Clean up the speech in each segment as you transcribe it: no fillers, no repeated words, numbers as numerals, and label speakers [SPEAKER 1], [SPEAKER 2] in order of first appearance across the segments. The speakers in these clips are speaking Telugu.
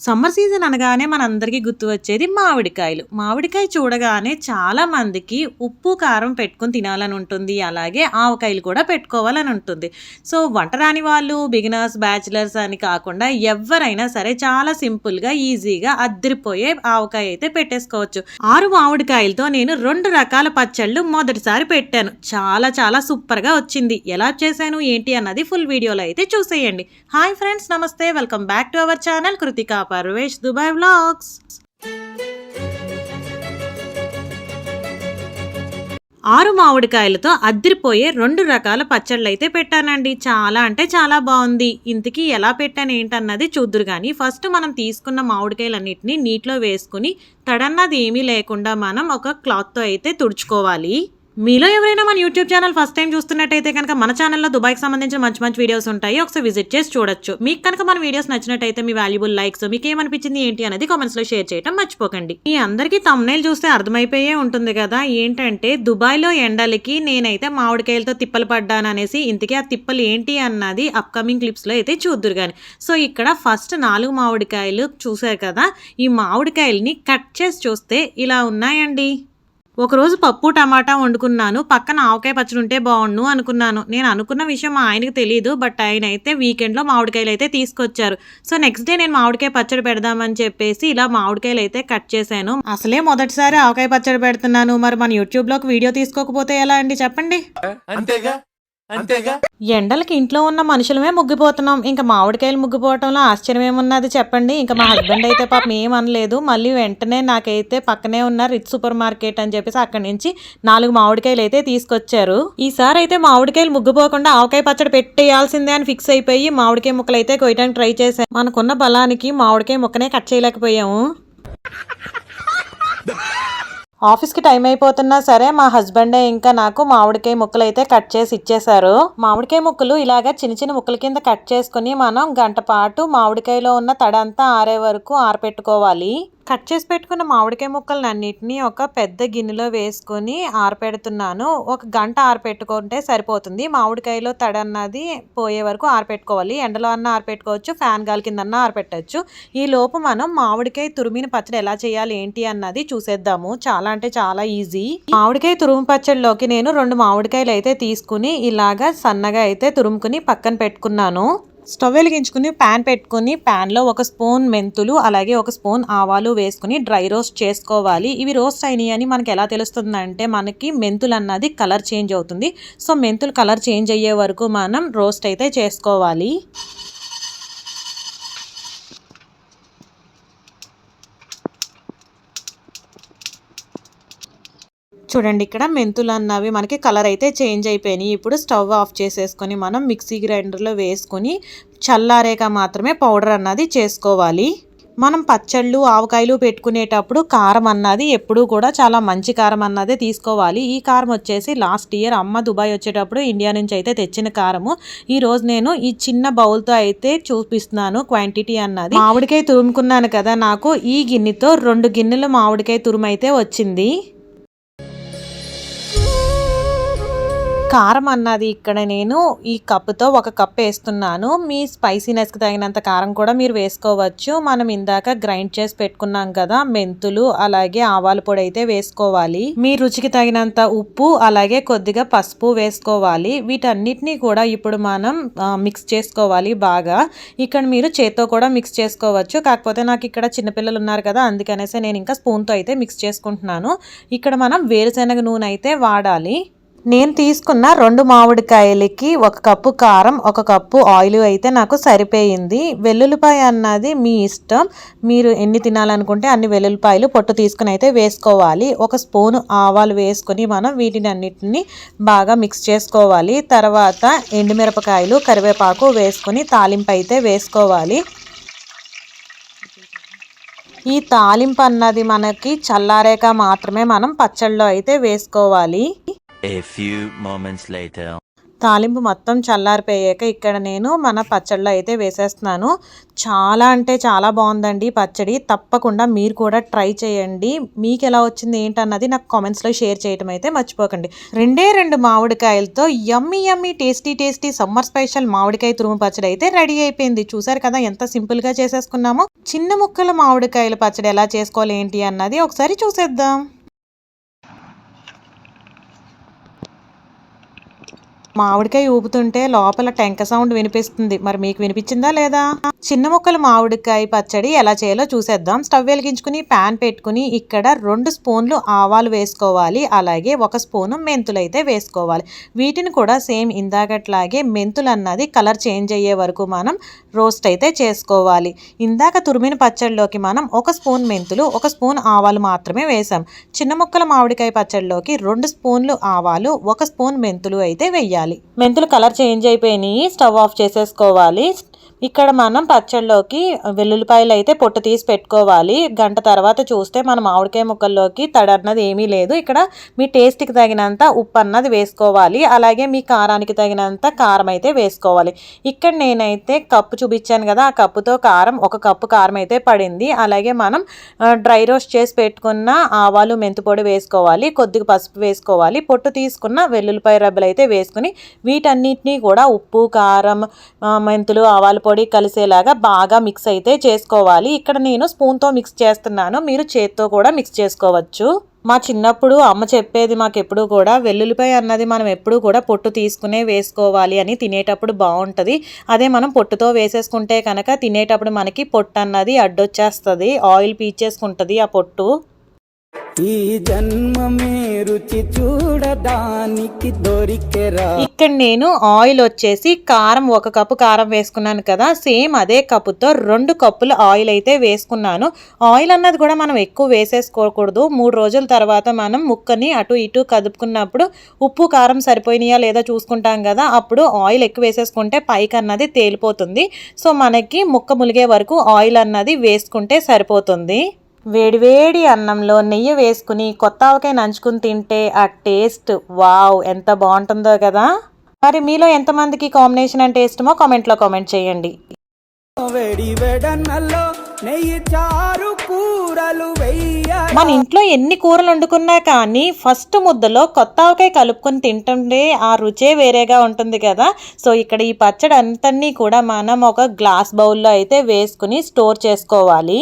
[SPEAKER 1] సమ్మర్ సీజన్ అనగానే మనందరికీ గుర్తు వచ్చేది మామిడికాయలు. మామిడికాయ చూడగానే చాలా మందికి ఉప్పు, కారం పెట్టుకొని తినాలని ఉంటుంది. అలాగే ఆవకాయలు కూడా పెట్టుకోవాలని ఉంటుంది. సో వంట రాని వాళ్ళు, బిగినర్స్, బ్యాచిలర్స్ అని కాకుండా ఎవరైనా సరే చాలా సింపుల్‌గా, ఈజీగా అద్దిరిపోయే ఆవకాయ అయితే పెట్టేసుకోవచ్చు. 6 మామిడికాయలతో నేను 2 రకాల పచ్చళ్ళు మొదటిసారి పెట్టాను. చాలా చాలా సూపర్‌గా వచ్చింది. ఎలా చేశాను ఏంటి అన్నది ఫుల్ వీడియోలో అయితే చూసేయండి. హాయ్ ఫ్రెండ్స్, నమస్తే. Welcome back to our channel Kritika Parvesh Dubai vlogs. 6 మామిడికాయలతో అద్దిరిపోయే 2 రకాల పచ్చళ్ళైతే పెట్టానండి. చాలా అంటే చాలా బాగుంది. ఇంతకీ ఎలా పెట్టాను ఏంటన్నది చూద్దురు కానీ ఫస్ట్ మనం తీసుకున్న మామిడికాయలన్నిటిని నీటిలో వేసుకుని తడన్నది ఏమీ లేకుండా మనం ఒక క్లాత్తో అయితే తుడుచుకోవాలి. మీలో ఎవరైనా మన యూట్యూబ్ ఛానల్ ఫస్ట్ టైం చూస్తున్నట్టయితే కనుక మన ఛానల్లో దుబాయ్కి సంబంధించిన మంచి మంచి వీడియోస్ ఉంటాయి. ఒకసారి విజిట్ చేసి చూడొచ్చు. మీకు కనుక మన వీడియోస్ నచ్చినట్టయితే మీ వాల్యుబుల్ లైక్స్, మీకు ఏమనిపించింది ఏంటి అనేది కామెంట్స్లో షేర్ చేయడం మర్చిపోకండి. మీ అందరికీ థంబ్నెయిల్ చూస్తే అర్థమైపోయే ఉంటుంది కదా ఏంటంటే దుబాయ్లో ఎండలకి నేనైతే మామిడికాయలతో తిప్పలు పడ్డాను అనేసి. ఇంతకీ ఆ తిప్పలు ఏంటి అన్నది అప్కమింగ్ క్లిప్స్లో అయితే చూద్దురు కానీ. సో ఇక్కడ ఫస్ట్ 4 మామిడికాయలు చూసారు కదా. ఈ మామిడికాయలని కట్ చేసి చూస్తే ఇలా ఉన్నాయండి. ఒకరోజు పప్పు టమాటా వండుకున్నాను. పక్కన ఆవకాయ పచ్చడి ఉంటే బాగుండు అనుకున్నాను. నేను అనుకున్న విషయం మా ఆయనకు తెలియదు. బట్ ఆయన అయితే వీకెండ్లో మామిడికాయలు అయితే తీసుకొచ్చారు. సో నెక్స్ట్ డే నేను మామిడికాయ పచ్చడి పెడదామని చెప్పేసి ఇలా మామిడికాయలు అయితే కట్ చేశాను. అసలే మొదటిసారి ఆవకాయ పచ్చడి పెడుతున్నాను. మరి మన యూట్యూబ్లోకి వీడియో తీసుకోకపోతే ఎలా అండి చెప్పండి. ఎండలకి ఇంట్లో ఉన్న మనుషులమే ముగ్గిపోతున్నాం. ఇంకా మామిడికాయలు ముగ్గిపోవటంలో ఆశ్చర్యం ఏమున్నది చెప్పండి. ఇంకా మా హస్బెండ్ అయితే పాపం ఏమనలేదు. మళ్ళీ వెంటనే నాకైతే పక్కనే ఉన్న రిచ్ సూపర్ మార్కెట్ అని చెప్పేసి అక్కడి నుంచి 4 మామిడికాయలు అయితే తీసుకొచ్చారు. ఈసారి అయితే మామిడికాయలు ముగ్గిపోకుండా ఆవకాయ పచ్చడి పెట్టేయాల్సిందే అని ఫిక్స్ అయిపోయి మామిడికాయ ముక్కలు అయితే కొయ్యడానికి ట్రై చేశాను. మనకున్న బలానికి మామిడికాయ ముక్కనే కట్ చేయలేకపోయాము. ఆఫీస్కి టైం అయిపోతున్నా సరే మా హస్బెండే ఇంకా నాకు మామిడికాయ ముక్కలు అయితే కట్ చేసి ఇచ్చేశారు. మామిడికాయ ముక్కలు ఇలాగా చిన్న చిన్న ముక్కల కింద కట్ చేసుకుని మనం గంట పాటు మామిడికాయలో ఉన్న తడంతా ఆరే వరకు ఆరపెట్టుకోవాలి. కట్ చేసి పెట్టుకున్న మామిడికాయ ముక్కలను అన్నిటినీ ఒక పెద్ద గిన్నెలో వేసుకొని ఆరపెడుతున్నాను. ఒక గంట ఆరపెట్టుకుంటే సరిపోతుంది. మామిడికాయలో తడి అన్నది పోయే వరకు ఆరపెట్టుకోవాలి. ఎండలో అన్న ఆరపెట్టుకోవచ్చు, ఫ్యాన్ గాలి కింద అన్న ఆరపెట్టచ్చు. ఈ లోపు మనం మామిడికాయ తురిమిన పచ్చడి ఎలా చేయాలి ఏంటి అన్నది చూసేద్దాము. చాలా అంటే చాలా ఈజీ. మామిడికాయ తురుము పచ్చడిలోకి నేను 2 మామిడికాయలు అయితే తీసుకుని ఇలాగా సన్నగా అయితే తురుముకుని పక్కన పెట్టుకున్నాను. స్టవ్ వెలిగించుకుని ప్యాన్ పెట్టుకుని ప్యాన్లో 1 స్పూన్ మెంతులు అలాగే 1 స్పూన్ ఆవాలు వేసుకుని డ్రై రోస్ట్ చేసుకోవాలి. ఇవి రోస్ట్ అయినాయి అని మనకి ఎలా తెలుస్తుందంటే మనకి మెంతులు అన్నది కలర్ చేంజ్ అవుతుంది. సో మెంతులు కలర్ చేంజ్ అయ్యే వరకు మనం రోస్ట్ అయితే చేసుకోవాలి. చూడండి ఇక్కడ మెంతులు అన్నవి మనకి కలర్ అయితే చేంజ్ అయిపోయినాయి. ఇప్పుడు స్టవ్ ఆఫ్ చేసేసుకొని మనం మిక్సీ గ్రైండర్లో వేసుకొని చల్లారేక మాత్రమే పౌడర్ అన్నది చేసుకోవాలి. మనం పచ్చళ్ళు, ఆవకాయలు పెట్టుకునేటప్పుడు కారం అన్నది ఎప్పుడూ కూడా చాలా మంచి కారం అన్నదే తీసుకోవాలి. ఈ కారం వచ్చేసి లాస్ట్ ఇయర్ అమ్మ దుబాయ్ వచ్చేటప్పుడు ఇండియా నుంచి అయితే తెచ్చిన కారము. ఈరోజు నేను ఈ చిన్న బౌల్తో అయితే చూపిస్తున్నాను క్వాంటిటీ అన్నది. మామిడికాయ తురుముకున్నాను కదా, నాకు ఈ గిన్నెతో 2 గిన్నెలు మామిడికాయ తురుము అయితే వచ్చింది. కారం అన్నది ఇక్కడ నేను ఈ కప్పుతో 1 కప్ వేస్తున్నాను. మీ స్పైసీనెస్కి తగినంత కారం కూడా మీరు వేసుకోవచ్చు. మనం ఇందాక గ్రైండ్ చేసి పెట్టుకున్నాం కదా మెంతులు అలాగే ఆవాల పొడి అయితే వేసుకోవాలి. మీ రుచికి తగినంత ఉప్పు అలాగే కొద్దిగా పసుపు వేసుకోవాలి. వీటన్నిటినీ కూడా ఇప్పుడు మనం మిక్స్ చేసుకోవాలి బాగా. ఇక్కడ మీరు చేత్తో కూడా మిక్స్ చేసుకోవచ్చు. కాకపోతే నాకు ఇక్కడ చిన్నపిల్లలు ఉన్నారు కదా, అందుకనేసి నేను ఇంకా స్పూన్తో అయితే మిక్స్ చేసుకుంటున్నాను. ఇక్కడ మనం వేరుశనగ నూనె అయితే వాడాలి. నేను తీసుకున్న 2 మామిడికాయలకి 1 కప్పు కారం, 1 కప్పు ఆయిల్ అయితే నాకు సరిపోయింది. వెల్లుల్లిపాయ అన్నది మీ ఇష్టం. మీరు ఎన్ని తినాలనుకుంటే అన్ని వెల్లుల్లిపాయలు పొట్టు తీసుకుని అయితే వేసుకోవాలి. 1 స్పూను ఆవాలు వేసుకొని మనం వీటిని అన్నిటిని బాగా మిక్స్ చేసుకోవాలి. తర్వాత ఎండుమిరపకాయలు, కరివేపాకు వేసుకొని తాలింపు అయితే వేసుకోవాలి. ఈ తాలింపు అన్నది మనకి చల్లారేక మాత్రమే మనం పచ్చళ్ళలో అయితే వేసుకోవాలి.
[SPEAKER 2] A few moments later.
[SPEAKER 1] తాలింపు మొత్తం చల్లారిపోయాక ఇక్కడ నేను మన పచ్చడిలో అయితే వేసేస్తున్నాను. చాలా అంటే చాలా బాగుందండి పచ్చడి. తప్పకుండా మీరు కూడా ట్రై చేయండి. మీకు ఎలా వచ్చింది ఏంటన్నది నాకు కామెంట్స్లో షేర్ చేయడం అయితే మర్చిపోకండి. 2 మామిడికాయలతో yummy yummy tasty tasty summer special మామిడికాయ తురుము పచ్చడి అయితే రెడీ అయిపోయింది. చూసారు కదా ఎంత సింపుల్గా చేసేసుకున్నామో. చిన్న ముక్కల మామిడికాయల పచ్చడి ఎలా చేసుకోవాలి ఏంటి అన్నది ఒకసారి చూసేద్దాం. మామిడికాయ ఊపుతుంటే లోపల టెంక సౌండ్ వినిపిస్తుంది. మరి మీకు వినిపించిందా లేదా? చిన్న ముక్కల మామిడికాయ పచ్చడి ఎలా చేయాలో చూసేద్దాం. స్టవ్ వెలిగించుకుని ప్యాన్ పెట్టుకుని ఇక్కడ 2 స్పూన్లు ఆవాలు వేసుకోవాలి. అలాగే 1 స్పూను మెంతులు అయితే వేసుకోవాలి. వీటిని కూడా సేమ్ ఇందాకట్లాగే మెంతులు అన్నది కలర్ చేంజ్ అయ్యే వరకు మనం రోస్ట్ అయితే చేసుకోవాలి. ఇందాక తురిమిన పచ్చడిలోకి మనం 1 స్పూన్ మెంతులు 1 స్పూన్ ఆవాలు మాత్రమే వేసాం. చిన్న ముక్కల మామిడికాయ పచ్చడిలోకి 2 స్పూన్లు ఆవాలు 1 స్పూన్ మెంతులు అయితే వేయాలి. మెంతులు కలర్ చేంజ్ అయిపోయినాయి. స్టవ్ ఆఫ్ చేసేసుకోవాలి. ఇక్కడ మనం పచ్చళ్ళలోకి వెల్లుల్లిపాయలు అయితే పొట్టు తీసి పెట్టుకోవాలి. గంట తర్వాత చూస్తే మన మామిడికాయ ముక్కల్లోకి తడి అన్నది ఏమీ లేదు. ఇక్కడ మీ టేస్ట్కి తగినంత ఉప్పు అన్నది వేసుకోవాలి. అలాగే మీ కారానికి తగినంత కారం అయితే వేసుకోవాలి. ఇక్కడ నేనైతే కప్పు చూపించాను కదా, ఆ కప్పుతో కారం 1 కప్పు కారం అయితే పడింది. అలాగే మనం డ్రై రోస్ట్ చేసి పెట్టుకున్న ఆవాలు మెంతు పొడి వేసుకోవాలి. కొద్దిగా పసుపు వేసుకోవాలి. పొట్టు తీసుకున్న వెల్లుల్లిపాయ రబ్బలు అయితే వేసుకుని వీటన్నిటినీ కూడా ఉప్పు కారం మెంతులు ఆవాల పొడి కలిసేలాగా బాగా మిక్స్ అయితే చేసుకోవాలి. ఇక్కడ నేను స్పూన్తో మిక్స్ చేస్తున్నాను. మీరు చేత్తో కూడా మిక్స్ చేసుకోవచ్చు. మా చిన్నప్పుడు అమ్మ చెప్పేది మాకు ఎప్పుడు కూడా వెల్లుల్లిపాయ అన్నది మనం ఎప్పుడు కూడా పొట్టు తీసుకునే వేసుకోవాలి అని, తినేటప్పుడు బాగుంటుంది. అదే మనం పొట్టుతో వేసేసుకుంటే కనుక తినేటప్పుడు మనకి పొట్టు అన్నది అడ్డొచ్చేస్తుంది, ఆయిల్ పీల్చేసుకుంటుంది ఆ పొట్టు. ఈ జన్మమే రుచి చూడడానికి దొరికెరా. ఇక్కడ నేను ఆయిల్ వచ్చేసి కారం 1 కప్పు కారం వేసుకున్నాను కదా, సేమ్ అదే కప్పుతో 2 కప్పులు ఆయిల్ అయితే వేసుకున్నాను. ఆయిల్ అన్నది కూడా మనం ఎక్కువ వేసేసుకోకూడదు. 3 రోజుల తర్వాత మనం ముక్కని అటు ఇటు కదుపుకున్నప్పుడు ఉప్పు కారం సరిపోయినాయా లేదా చూసుకుంటాం కదా, అప్పుడు ఆయిల్ ఎక్కువ వేసేసుకుంటే పైకి అన్నది తేలిపోతుంది. సో మనకి ముక్క ములిగే వరకు ఆయిల్ అన్నది వేసుకుంటే సరిపోతుంది. వేడివేడి అన్నంలో నెయ్యి వేసుకుని కొత్త ఆవకాయ నంచుకుని తింటే ఆ టేస్ట్ వావ్ ఎంత బాగుంటుందో కదా. మరి మీలో ఎంతమందికి కాంబినేషన్ అంటే ఇష్టమో కామెంట్లో కామెంట్ చేయండి. మన ఇంట్లో ఎన్ని కూరలు వండుకున్నా కానీ ఫస్ట్ ముద్దలో కొత్త ఆవకాయ కలుపుకొని తింటుంటే ఆ రుచే వేరేగా ఉంటుంది కదా. సో ఇక్కడ ఈ పచ్చడి అంతన్నీ కూడా మనం ఒక గ్లాస్ బౌల్లో అయితే వేసుకుని స్టోర్ చేసుకోవాలి.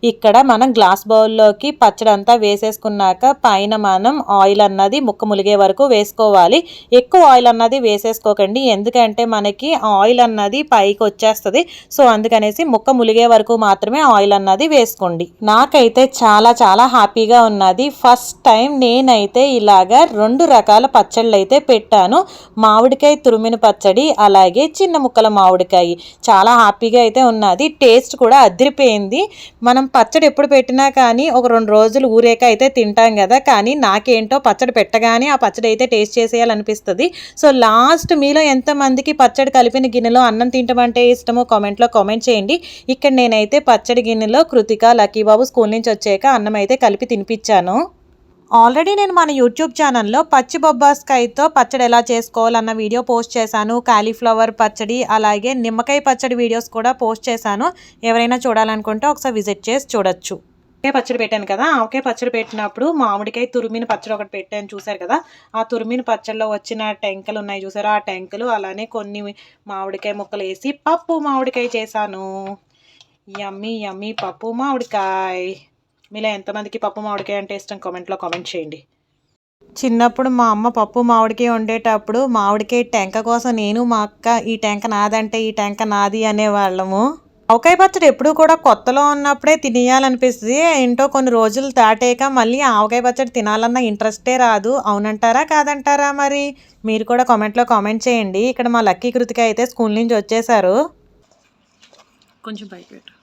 [SPEAKER 1] ఇక్కడ మనం గ్లాస్ బౌల్లోకి పచ్చడి అంతా వేసేసుకున్నాక పైన మనం ఆయిల్ అన్నది ముక్క ములిగే వరకు వేసుకోవాలి. ఎక్కువ ఆయిల్ అన్నది వేసేసుకోకండి, ఎందుకంటే మనకి ఆయిల్ అన్నది పైకి వచ్చేస్తుంది. సో అందుకనేసి ముక్క ములిగే వరకు మాత్రమే ఆయిల్ అన్నది వేసుకోండి. నాకైతే చాలా చాలా హ్యాపీగా ఉన్నది. ఫస్ట్ టైం నేనైతే ఇలాగా 2 రకాల పచ్చళ్ళు అయితే పెట్టాను. మామిడికాయ తురిమిన పచ్చడి, అలాగే చిన్న ముక్కల మామిడికాయ. చాలా హ్యాపీగా అయితే ఉన్నది. టేస్ట్ కూడా అదిరిపోయింది. మనం పచ్చడి ఎప్పుడు పెట్టినా కానీ ఒక 2 రోజులు ఊరేక అయితే తింటాం కదా, కానీ నాకేంటో పచ్చడి పెట్టగానే ఆ పచ్చడి అయితే టేస్ట్ చేసేయాలనిపిస్తుంది. సో లాస్ట్ మీలో ఎంతమందికి పచ్చడి కలిపిన గిన్నెలో అన్నం తింటాం అంటే ఇష్టమో కామెంట్లో కామెంట్ చేయండి. ఇక్కడ నేనైతే పచ్చడి గిన్నెలో కృతిక లక్కీబాబు స్కూల్ నుంచి వచ్చాక అన్నం అయితే కలిపి తినిపించాను. ఆల్రెడీ నేను మన యూట్యూబ్ ఛానల్లో పచ్చి బొబ్బాస్కాయతో పచ్చడి ఎలా చేసుకోవాలన్న వీడియో పోస్ట్ చేశాను. కాలీఫ్లవర్ పచ్చడి అలాగే నిమ్మకాయ పచ్చడి వీడియోస్ కూడా పోస్ట్ చేశాను. ఎవరైనా చూడాలనుకుంటే ఒకసారి విజిట్ చేసి చూడొచ్చు. ఆవకాయ పచ్చడి పెట్టాను కదా, ఆవకాయ పచ్చడి పెట్టినప్పుడు మామిడికాయ తురిమిన పచ్చడి ఒకటి పెట్టాను చూసారు కదా. ఆ తురిమిన పచ్చడిలో వచ్చిన టెంకలు ఉన్నాయి చూసారా, ఆ టెంకలు అలానే కొన్ని మామిడికాయ ముక్కలు వేసి పప్పు మామిడికాయ చేశాను. యమ్మీ యమ్మీ పప్పు మామిడికాయ. మీలో ఎంతమందికి పప్పు మామిడికాయ అంటే ఇష్టం కామెంట్లో కామెంట్ చేయండి. చిన్నప్పుడు మా అమ్మ పప్పు మామిడికాయ వండేటప్పుడు మామిడికాయ టెంక కోసం నేను మా అక్క ఈ టెంక నాదంటే ఈ టెంక నాది అనేవాళ్ళము. ఆవకాయ పచ్చడి ఎప్పుడు కూడా కొత్తలో ఉన్నప్పుడే తినేయాలనిపిస్తుంది. ఏంటో కొన్ని రోజులు దాటాక మళ్ళీ ఆవకాయ పచ్చడి తినాలన్న ఇంట్రెస్టే రాదు. అవునంటారా కాదంటారా? మరి మీరు కూడా కామెంట్లో కామెంట్ చేయండి. ఇక్కడ మా లక్కీ కృతిక అయితే స్కూల్ నుంచి వచ్చేసారు. కొంచెం పైకి పెట్టు.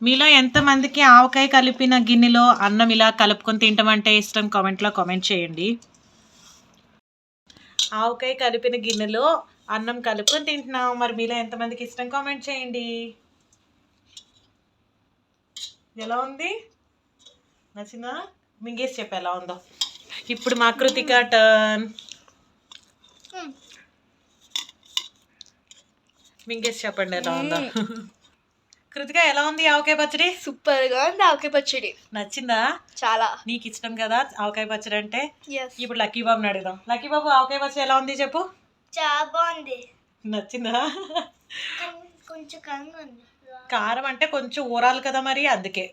[SPEAKER 1] మీలో ఎంతమందికి ఆవకాయ కలిపిన గిన్నెలో అన్నం ఇలా కలుపుకొని తింటామంటే ఇష్టం కామెంట్లో కామెంట్ చేయండి. ఆవకాయ కలిపిన గిన్నెలో అన్నం కలుపుకొని తింటున్నాం. మరి మీలో ఎంతమందికి ఇష్టం కామెంట్ చేయండి. ఎలా ఉంది? నచ్చిందా? మింగేసి చెప్పు ఎలా ఉందో. ఇప్పుడు మా కృతిక టర్న్. మింగేసి చెప్పండి ఎలా ఉందో. కృతిక ఎలా ఉంది ఆవకాయ పచ్చడి?
[SPEAKER 2] సూపర్ గా ఉంది ఆవకాయ పచ్చడి.
[SPEAKER 1] నచ్చిందా?
[SPEAKER 2] చాలా.
[SPEAKER 1] నీకు ఇష్టం కదా ఆవకాయ పచ్చడి అంటే.
[SPEAKER 2] Yes.
[SPEAKER 1] ఇప్పుడు లక్కీ బాబుని అడుగుదాం. లక్కీ బాబు ఆవకాయ పచ్చడి ఎలా ఉంది చెప్పు.
[SPEAKER 2] చాలా బాగుంది.
[SPEAKER 1] నచ్చిందా?
[SPEAKER 2] కొంచెం కారంగా ఉంది.
[SPEAKER 1] కారం అంటే కొంచెం ఊరాలి కదా మరి, అందుకే.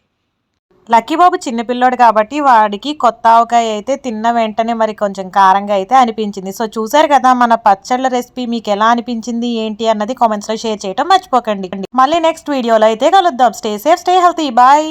[SPEAKER 1] లక్కీ బాబు చిన్నపిల్లోడు కాబట్టి వాడికి కొత్త ఆవకాయ అయితే తిన్న వెంటనే మరి కొంచెం కారంగా అయితే అనిపించింది. సో చూసారు కదా మన పచ్చళ్ళ రెసిపీ మీకు ఎలా అనిపించింది ఏంటి అన్నది కామెంట్స్ లో షేర్ చేయడం మర్చిపోకండి. మళ్ళీ నెక్స్ట్ వీడియోలో అయితే కలుద్దాం. Stay safe, stay healthy, bye.